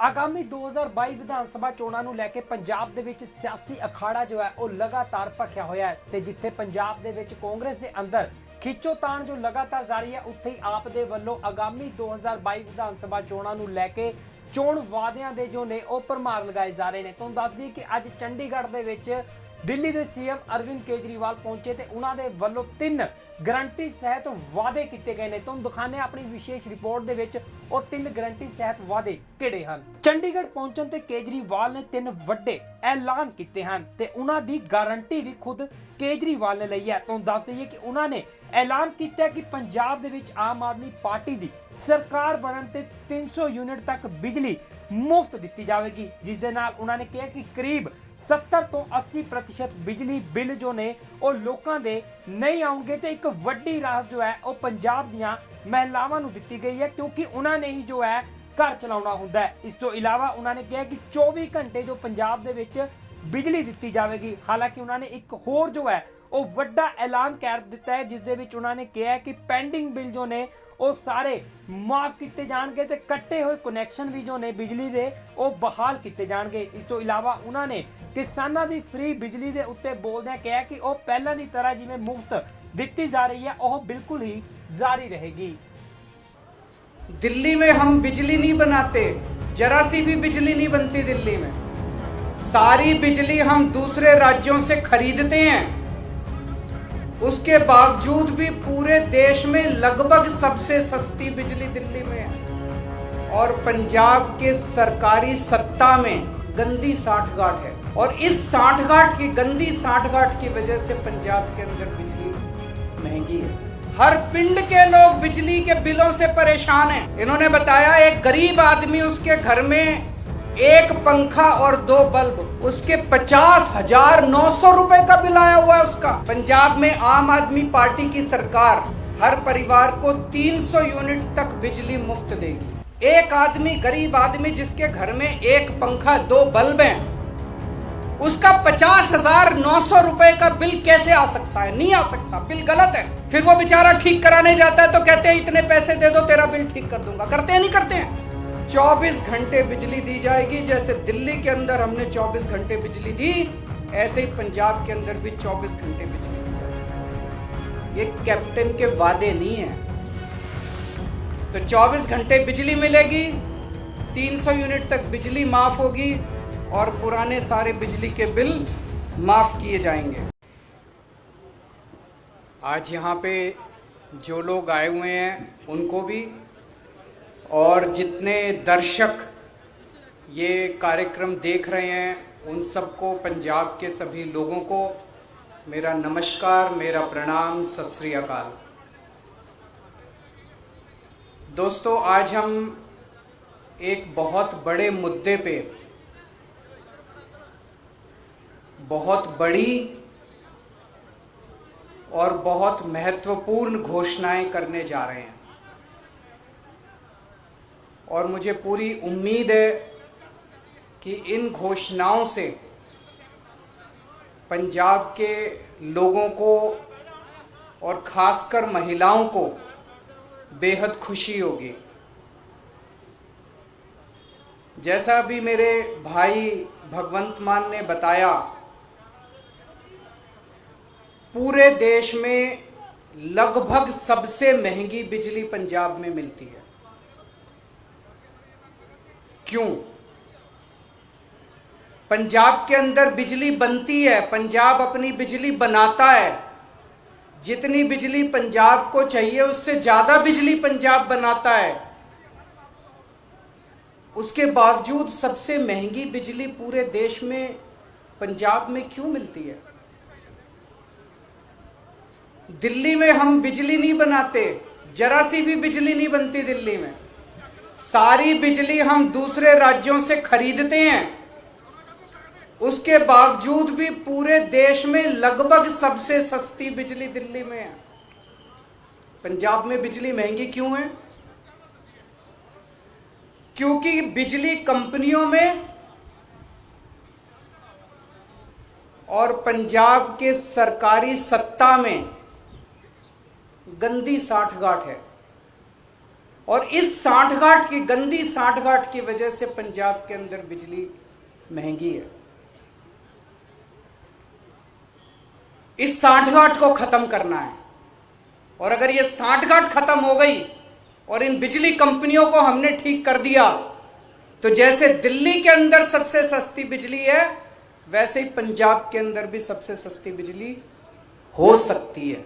आगामी 2022 विधान सभा चोणां नूं लैके पंजाब दे विच सियासी अखाड़ा जो है वह लगातार भखिया होया है ते जिथे पंजाब दे विच कांग्रेस दे अंदर खिच्चोताण जो लगातार जारी है उत्थे ही आप दे वल्लों आगामी 2022 विधान सभा चोणां नूं लैके चोण वादियां दे जो ने ओह भरमार लगाए जा रहे हैं। तुहानूं दस दईए कि अज चंडीगढ़ दे विच दिल्ली के सीएम अरविंद केजरीवाल पहुंचे तो उन्होंने वालों 3 गारंटी सहित वादे किए गए हैं। तुहानूं दिखाने अपनी विशेष रिपोर्ट दे विच वो 3 गारंटी सहित वादे किहड़े हैं। चंडीगढ़ पहुंचण ते केजरीवाल ने 3 वड्डे ऐलान किए हैं ते उन्हां दी गारंटी भी खुद केजरीवाल ने लई है। तुहानूं दस दईए कि उन्होंने ऐलान किया कि पंजाब दे विच आम आदमी पार्टी दी सरकार बनन ते 300 यूनिट तक बिजली मुफ्त दी जाएगी, जिस दे नाल उन्होंने कहा कि करीब 70 तो 80% बिजली बिल जो ने वो लोगों के नहीं आउणगे ते एक वड्डी राहत जो है वो पंजाब दीआं महिलावां नूं दित्ती गई है, क्योंकि उन्होंने ही जो है घर चलाउणा हुंदा है। इस तो इलावा उन्होंने कहा कि 24 घंटे जो पंजाब दे विच बिजली दी जाएगी। हालांकि उन्होंने एक होर जो है वो वड्डा ऐलान कर दिता है, जिस दे विच उन्होंने कहा कि पेंडिंग बिल जो ने वो सारे माफ किए जाएंगे ते कट्टे हुए कनैक्शन भी जो ने बिजली दे वो बहाल किए जाएंगे। इस तो इलावा उन्होंने किसानों की फ्री बिजली के उत्ते बोलदे कहा कि वो पहले की तरह जिवें मुफ्त दी जा रही है वह बिल्कुल ही जारी रहेगी। दिल्ली में हम बिजली नहीं बनाते, जरा सी भी बिजली नहीं बनती दिल्ली में। सारी बिजली हम दूसरे राज्यों से खरीदते हैं, उसके बावजूद भी पूरे देश में लगभग सबसे सस्ती बिजली दिल्ली में है। और पंजाब के सरकारी सत्ता में गंदी साठगांठ है, और इस साठगांठ की गंदी साठगांठ की वजह से पंजाब के अंदर बिजली महंगी है। हर पिंड के लोग बिजली के बिलों से परेशान हैं। इन्होंने बताया एक गरीब आदमी, उसके घर में एक पंखा और 2 बल्ब, उसके 50,900 रुपए का बिल आया हुआ है उसका। पंजाब में आम आदमी पार्टी की सरकार हर परिवार को 300 यूनिट तक बिजली मुफ्त देगी। एक आदमी, गरीब आदमी जिसके घर में एक पंखा 2 बल्ब हैं, उसका 50,900 रुपए का बिल कैसे आ सकता है? नहीं आ सकता, बिल गलत है। फिर वो बेचारा ठीक कराने जाता है तो कहते हैं इतने पैसे दे दो तेरा बिल ठीक कर दूंगा। करते हैं नहीं करते हैं? 24 घंटे बिजली दी जाएगी। जैसे दिल्ली के अंदर हमने 24 घंटे बिजली दी, ऐसे ही पंजाब के अंदर भी 24 घंटे बिजली दी जाएगी। ये कैप्टन के वादे नहीं है। तो 24 घंटे बिजली मिलेगी, 300 यूनिट तक बिजली माफ होगी और पुराने सारे बिजली के बिल माफ किए जाएंगे। आज यहाँ पे जो लोग आए हुए हैं उनको भी, और जितने दर्शक ये कार्यक्रम देख रहे हैं उन सबको, पंजाब के सभी लोगों को मेरा नमस्कार, मेरा प्रणाम, सत श्री अकाल। दोस्तों, आज हम एक बहुत बड़े मुद्दे पे बहुत बड़ी और बहुत महत्वपूर्ण घोषणाएं करने जा रहे हैं, और मुझे पूरी उम्मीद है कि इन घोषणाओं से पंजाब के लोगों को और खासकर महिलाओं को बेहद खुशी होगी। जैसा अभी मेरे भाई भगवंत मान ने बताया, पूरे देश में लगभग सबसे महंगी बिजली पंजाब में मिलती है। क्यों? पंजाब के अंदर बिजली बनती है, पंजाब अपनी बिजली बनाता है। जितनी बिजली पंजाब को चाहिए उससे ज्यादा बिजली पंजाब बनाता है। उसके बावजूद सबसे महंगी बिजली पूरे देश में पंजाब में क्यों मिलती है? दिल्ली में हम बिजली नहीं बनाते, जरा सी भी बिजली नहीं बनती दिल्ली में। सारी बिजली हम दूसरे राज्यों से खरीदते हैं, उसके बावजूद भी पूरे देश में लगभग सबसे सस्ती बिजली दिल्ली में है। पंजाब में बिजली महंगी क्यों है? क्योंकि बिजली कंपनियों में और पंजाब के सरकारी सत्ता में गंदी साठगांठ है। और इस सांठगांठ की, गंदी सांठगांठ की वजह से पंजाब के अंदर बिजली महंगी है। इस सांठगांठ को खत्म करना है, और अगर ये सांठगांठ खत्म हो गई और इन बिजली कंपनियों को हमने ठीक कर दिया, तो जैसे दिल्ली के अंदर सबसे सस्ती बिजली है, वैसे ही पंजाब के अंदर भी सबसे सस्ती बिजली हो सकती है।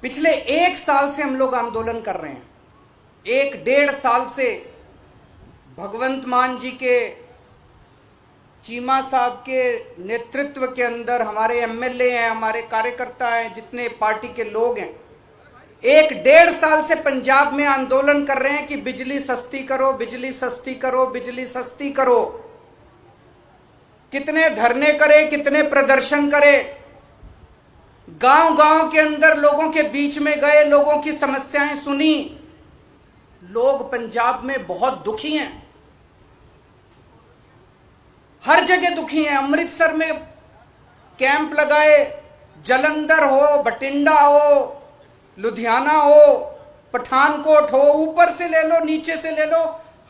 पिछले 1 साल से हम लोग आंदोलन कर रहे हैं, 1-1.5 साल से भगवंत मान जी के, चीमा साहब के नेतृत्व के अंदर हमारे एमएलए हैं, हमारे कार्यकर्ता हैं, जितने पार्टी के लोग हैं, 1-1.5 साल से पंजाब में आंदोलन कर रहे हैं कि बिजली सस्ती करो, बिजली सस्ती करो, बिजली सस्ती करो। कितने धरने करे, कितने प्रदर्शन करे, गांव गांव के अंदर लोगों के बीच में गए, लोगों की समस्याएं सुनी। लोग पंजाब में बहुत दुखी हैं, हर जगह दुखी हैं। अमृतसर में कैंप लगाए, जलंधर हो, बठिंडा हो, लुधियाना हो, पठानकोट हो, ऊपर से ले लो, नीचे से ले लो,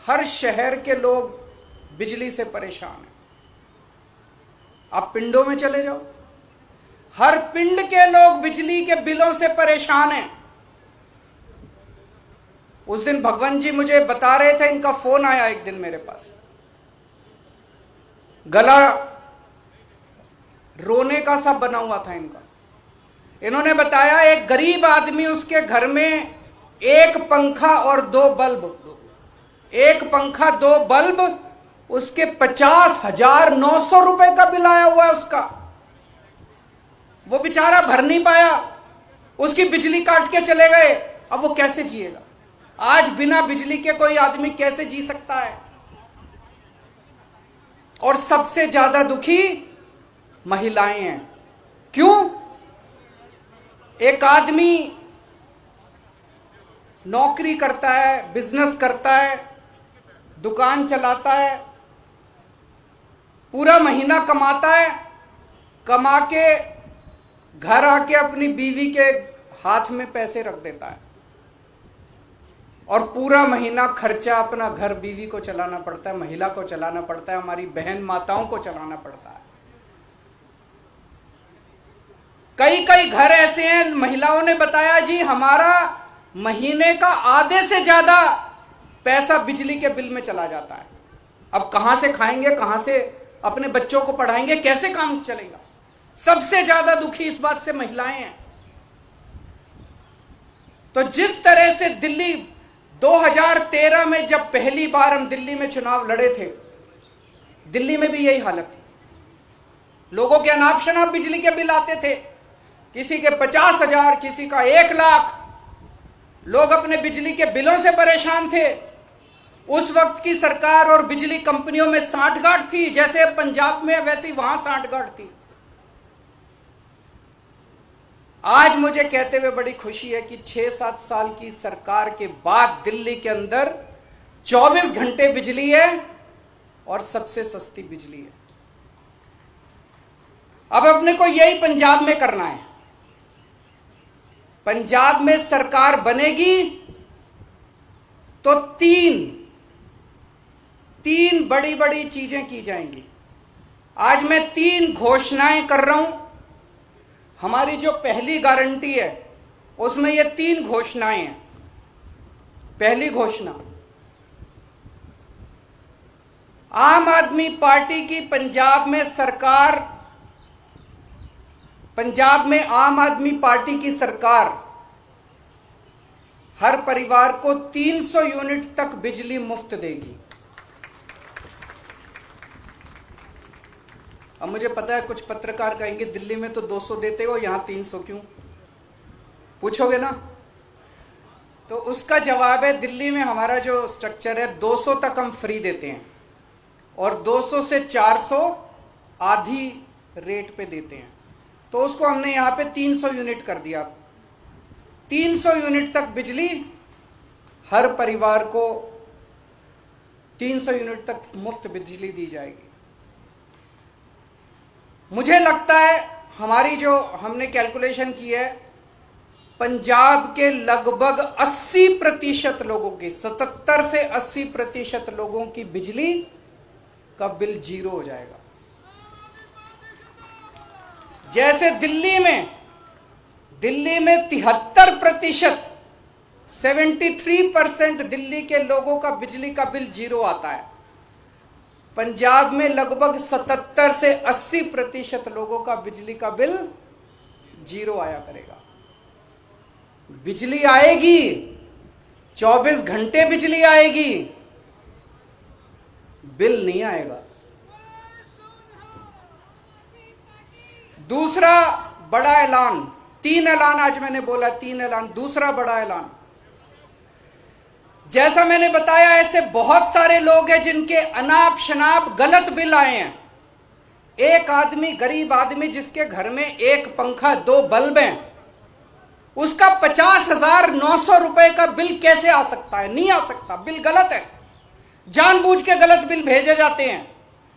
हर शहर के लोग बिजली से परेशान हैं। आप पिंडों में चले जाओ, हर पिंड के लोग बिजली के बिलों से परेशान हैं। उस दिन भगवंत जी मुझे बता रहे थे, इनका फोन आया एक दिन मेरे पास, गला रोने का सा बना हुआ था इनका। इन्होंने बताया एक गरीब आदमी, उसके घर में 1 पंखा और 2 बल्ब, 1 पंखा 2 बल्ब, उसके 50,900 रुपए का बिल आया हुआ है उसका। वो बेचारा भर नहीं पाया, उसकी बिजली काट के चले गए। अब वो कैसे जिएगा? आज बिना बिजली के कोई आदमी कैसे जी सकता है? और सबसे ज्यादा दुखी महिलाएं हैं। क्यों? एक आदमी नौकरी करता है, बिजनेस करता है, दुकान चलाता है, पूरा महीना कमाता है, कमा के घर आके अपनी बीवी के हाथ में पैसे रख देता है, और पूरा महीना खर्चा अपना घर, बीवी को चलाना पड़ता है, महिला को चलाना पड़ता है, हमारी बहन माताओं को चलाना पड़ता है। कई कई घर ऐसे हैं, महिलाओं ने बताया जी हमारा महीने का आधे से ज्यादा पैसा बिजली के बिल में चला जाता है। अब कहां से खाएंगे, कहां से अपने बच्चों को पढ़ाएंगे, कैसे काम चलेगा? सबसे ज्यादा दुखी इस बात से महिलाएं हैं। तो जिस तरह से दिल्ली 2013 में जब पहली बार हम दिल्ली में चुनाव लड़े थे, दिल्ली में भी यही हालत थी। लोगों के अनाप शनाप बिजली के बिल आते थे, किसी के 50,000, किसी का 1 लाख। लोग अपने बिजली के बिलों से परेशान थे। उस वक्त की सरकार और बिजली कंपनियों में सांठगांठ थी, जैसे पंजाब में वैसे ही वहां सांठगांठ थी। आज मुझे कहते हुए बड़ी खुशी है कि 6-7 साल की सरकार के बाद दिल्ली के अंदर 24 घंटे बिजली है और सबसे सस्ती बिजली है। अब अपने को यही पंजाब में करना है। पंजाब में सरकार बनेगी तो तीन बड़ी बड़ी चीजें की जाएंगी। आज मैं 3 घोषणाएं कर रहा हूं। हमारी जो पहली गारंटी है उसमें ये 3 घोषणाएं हैं। पहली घोषणा, आम आदमी पार्टी की पंजाब में सरकार, पंजाब में आम आदमी पार्टी की सरकार हर परिवार को 300 यूनिट तक बिजली मुफ्त देगी। अब मुझे पता है कुछ पत्रकार कहेंगे दिल्ली में तो 200 देते हो, यहां 300 क्यों? पूछोगे ना? तो उसका जवाब है, दिल्ली में हमारा जो स्ट्रक्चर है 200 तक हम फ्री देते हैं और 200 से 400 आधी रेट पे देते हैं। तो उसको हमने यहां पे 300 यूनिट कर दिया। 300 यूनिट तक बिजली हर परिवार को 300 यूनिट तक मुफ्त बिजली दी जाएगी। मुझे लगता है हमारी जो हमने कैलकुलेशन की है पंजाब के लगभग 80% लोगों की, 77 से 80% लोगों की बिजली का बिल जीरो हो जाएगा। जैसे दिल्ली में 73%, 73% दिल्ली के लोगों का बिजली का बिल जीरो आता है, पंजाब में लगभग 77 से 80% लोगों का बिजली का बिल जीरो आया करेगा। बिजली आएगी, 24 घंटे बिजली आएगी, बिल नहीं आएगा। दूसरा बड़ा ऐलान, 3 ऐलान आज मैंने बोला, 3 ऐलान। दूसरा बड़ा ऐलान, जैसा मैंने बताया, ऐसे बहुत सारे लोग हैं जिनके अनाप शनाप गलत बिल आए हैं। एक आदमी, गरीब आदमी जिसके घर में एक पंखा, 2 बल्ब हैं, उसका 50,900 रुपए का बिल कैसे आ सकता है? नहीं आ सकता, बिल गलत है। जानबूझ के गलत बिल भेजे जाते हैं,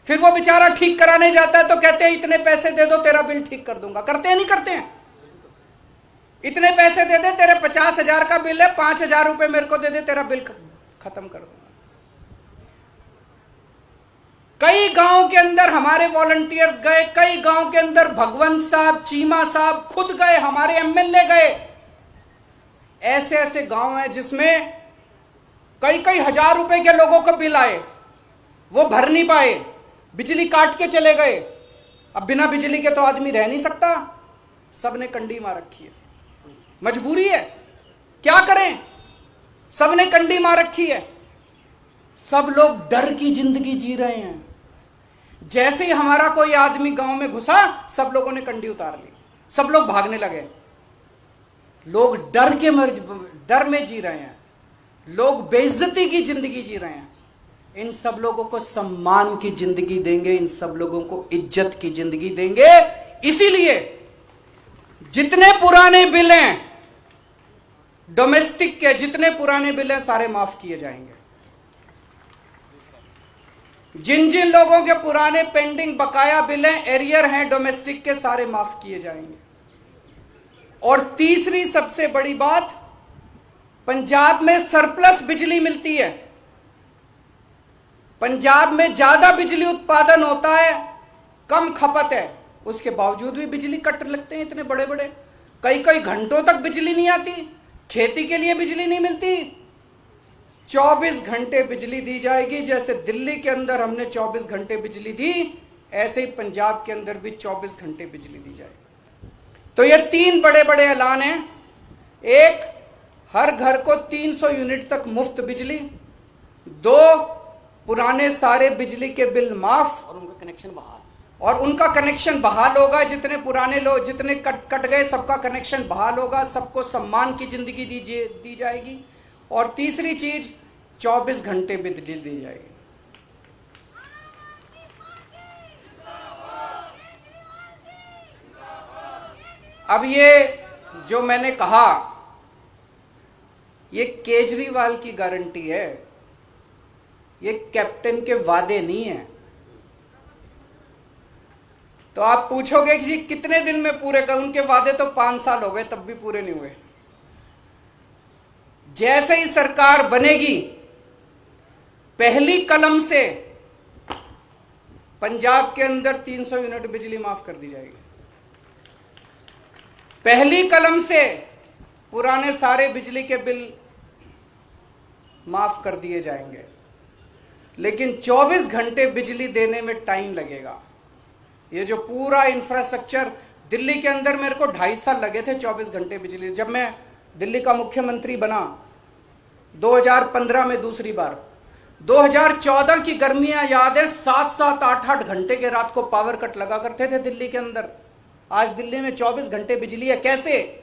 फिर वो बेचारा ठीक कराने जाता है तो कहते हैं इतने पैसे दे दो तेरा बिल ठीक कर दूंगा। करते हैं नहीं करते हैं? इतने पैसे दे दे, तेरे 50,000 का बिल है, 5,000 रुपए मेरे को दे दे, तेरा बिल खत्म कर दूंगा। कई गांव के अंदर हमारे वॉलंटियर्स गए, कई गांव के अंदर भगवंत साहब, चीमा साहब खुद गए, हमारे एमएलए गए। ऐसे ऐसे गांव हैं जिसमें कई कई हजार रुपए के लोगों को बिल आए, वो भर नहीं पाए, बिजली काट के चले गए। अब बिना बिजली के तो आदमी रह नहीं सकता, सबने कंडी मार रखी है, मजबूरी है, क्या करें, सबने कंडी मार रखी है। सब लोग डर की जिंदगी जी रहे हैं। जैसे ही हमारा कोई आदमी गांव में घुसा, सब लोगों ने कंडी उतार ली, सब लोग भागने लगे। लोग डर में जी रहे हैं, लोग बेइज्जती की जिंदगी जी रहे हैं। इन सब लोगों को सम्मान की जिंदगी देंगे, इन सब लोगों को इज्जत की जिंदगी देंगे। इसीलिए जितने पुराने बिल हैं, डोमेस्टिक के जितने पुराने बिल हैं, सारे माफ किए जाएंगे। जिन जिन लोगों के पुराने पेंडिंग बकाया बिल हैं, एरियर हैं डोमेस्टिक के, सारे माफ किए जाएंगे। और तीसरी सबसे बड़ी बात, पंजाब में सरप्लस बिजली मिलती है, पंजाब में ज्यादा बिजली उत्पादन होता है, कम खपत है, उसके बावजूद भी बिजली कट लगते हैं इतने बड़े बड़े। कई कई घंटों तक बिजली नहीं आती, खेती के लिए बिजली नहीं मिलती। 24 घंटे बिजली दी जाएगी। जैसे दिल्ली के अंदर हमने 24 घंटे बिजली दी, ऐसे ही पंजाब के अंदर भी 24 घंटे बिजली दी जाएगी। तो ये 3 बड़े बड़े ऐलान हैं। एक, हर घर को 300 यूनिट तक मुफ्त बिजली। 2, पुराने सारे बिजली के बिल माफ और उनका कनेक्शन बहाल, और उनका कनेक्शन बहाल होगा। जितने पुराने लोग, जितने कट गए, सबका कनेक्शन बहाल होगा, सबको सम्मान की जिंदगी दी जाएगी। और तीसरी चीज, 24 घंटे बिजली दी जाएगी। अब ये जो मैंने कहा, ये केजरीवाल की गारंटी है, ये कैप्टन के वादे नहीं है। तो आप पूछोगे कि जी कितने दिन में पूरे कर, उनके वादे तो 5 साल हो गए, तब भी पूरे नहीं हुए। जैसे ही सरकार बनेगी, पहली कलम से पंजाब के अंदर 300 यूनिट बिजली माफ कर दी जाएगी। पहली कलम से पुराने सारे बिजली के बिल माफ कर दिए जाएंगे। लेकिन 24 घंटे बिजली देने में टाइम लगेगा। ये जो पूरा इंफ्रास्ट्रक्चर, दिल्ली के अंदर मेरे को 2.5 साल लगे थे 24 घंटे बिजली। जब मैं दिल्ली का मुख्यमंत्री बना 2015 में दूसरी बार, 2014 की गर्मियां याद है, 7-7, 8-8 घंटे के रात को पावर कट लगा करते थे दिल्ली के अंदर। आज दिल्ली में 24 घंटे बिजली है। कैसे?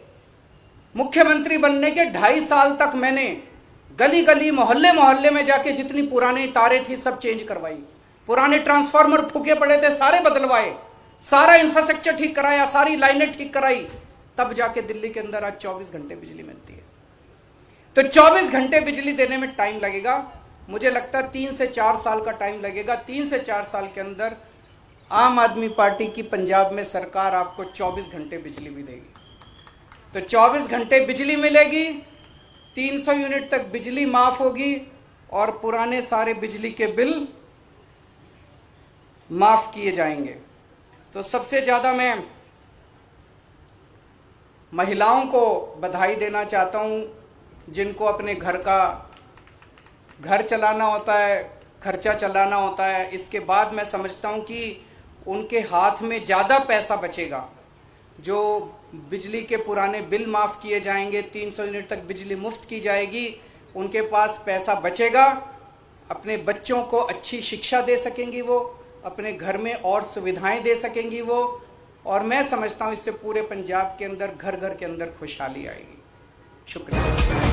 मुख्यमंत्री बनने के 2.5 साल तक मैंने गली गली, मोहल्ले मोहल्ले में जाके जितनी पुरानी तारें थी सब चेंज करवाई, पुराने ट्रांसफार्मर फूके पड़े थे सारे बदलवाए, सारा इंफ्रास्ट्रक्चर ठीक कराया, सारी लाइनें ठीक कराई, तब जाके दिल्ली के अंदर आज 24 घंटे बिजली मिलती है। तो 24 घंटे बिजली देने में टाइम लगेगा। मुझे लगता है 3 से 4 साल का टाइम लगेगा। 3 से 4 साल के अंदर आम आदमी पार्टी की पंजाब में सरकार आपको 24 घंटे बिजली भी देगी। तो 24 घंटे बिजली मिलेगी, 300 यूनिट तक बिजली माफ होगी और पुराने सारे बिजली के बिल माफ किए जाएंगे। तो सबसे ज्यादा मैं महिलाओं को बधाई देना चाहता हूं, जिनको अपने घर चलाना होता है, खर्चा चलाना होता है। इसके बाद मैं समझता हूं कि उनके हाथ में ज्यादा पैसा बचेगा। जो बिजली के पुराने बिल माफ किए जाएंगे, 300 यूनिट तक बिजली मुफ्त की जाएगी, उनके पास पैसा बचेगा, अपने बच्चों को अच्छी शिक्षा दे सकेंगी वो, अपने घर में और सुविधाएं दे सकेंगी वो, और मैं समझता हूं इससे पूरे पंजाब के अंदर घर घर के अंदर खुशहाली आएगी। शुक्रिया।